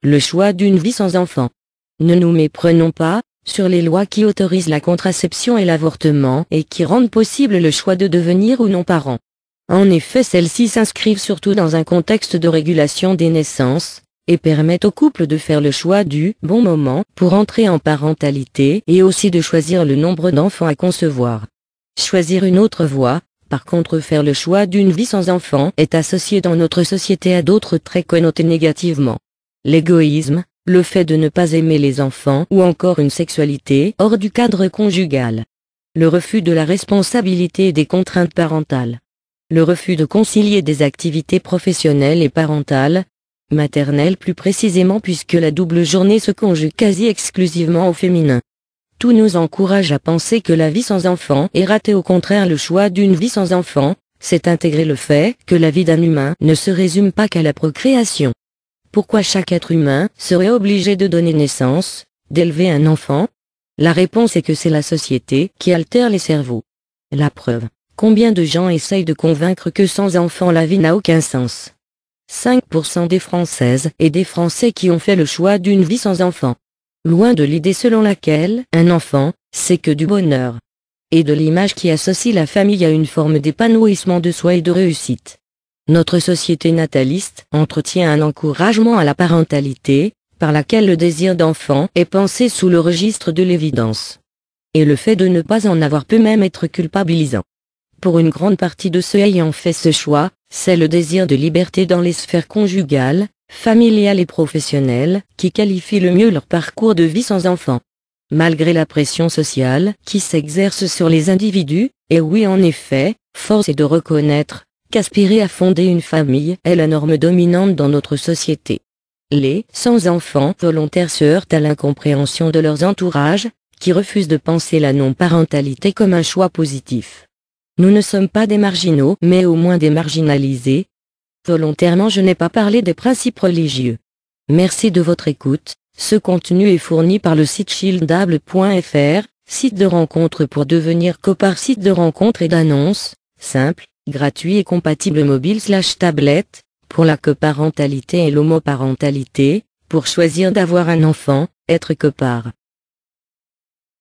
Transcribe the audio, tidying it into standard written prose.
Le choix d'une vie sans enfant. Ne nous méprenons pas sur les lois qui autorisent la contraception et l'avortement et qui rendent possible le choix de devenir ou non parent. En effet, celles-ci s'inscrivent surtout dans un contexte de régulation des naissances et permettent aux couples de faire le choix du bon moment pour entrer en parentalité et aussi de choisir le nombre d'enfants à concevoir. Choisir une autre voie, par contre faire le choix d'une vie sans enfant, est associé dans notre société à d'autres traits connotés négativement. L'égoïsme, le fait de ne pas aimer les enfants ou encore une sexualité hors du cadre conjugal. Le refus de la responsabilité et des contraintes parentales. Le refus de concilier des activités professionnelles et parentales, maternelles plus précisément puisque la double journée se conjugue quasi exclusivement au féminin. Tout nous encourage à penser que la vie sans enfant est ratée. Au contraire, le choix d'une vie sans enfant, c'est intégrer le fait que la vie d'un humain ne se résume pas qu'à la procréation. Pourquoi chaque être humain serait obligé de donner naissance, d'élever un enfant? La réponse est que c'est la société qui altère les cerveaux. La preuve, combien de gens essayent de convaincre que sans enfant la vie n'a aucun sens? 5% des Françaises et des Français qui ont fait le choix d'une vie sans enfant. Loin de l'idée selon laquelle un enfant, c'est que du bonheur. Et de l'image qui associe la famille à une forme d'épanouissement de soi et de réussite. Notre société nataliste entretient un encouragement à la parentalité, par laquelle le désir d'enfant est pensé sous le registre de l'évidence. Et le fait de ne pas en avoir peut même être culpabilisant. Pour une grande partie de ceux ayant fait ce choix, c'est le désir de liberté dans les sphères conjugales, familiales et professionnelles, qui qualifie le mieux leur parcours de vie sans enfant. Malgré la pression sociale qui s'exerce sur les individus, et oui en effet, force est de reconnaître qu'aspirer à fonder une famille est la norme dominante dans notre société. Les sans-enfants volontaires se heurtent à l'incompréhension de leurs entourages, qui refusent de penser la non-parentalité comme un choix positif. Nous ne sommes pas des marginaux, mais au moins des marginalisés. Volontairement, je n'ai pas parlé des principes religieux. Merci de votre écoute. Ce contenu est fourni par le site childable.fr, site de rencontre pour devenir copar, site de rencontre et d'annonces, simple, gratuit et compatible mobile/tablette, pour la coparentalité et l'homoparentalité, pour choisir d'avoir un enfant, être copar.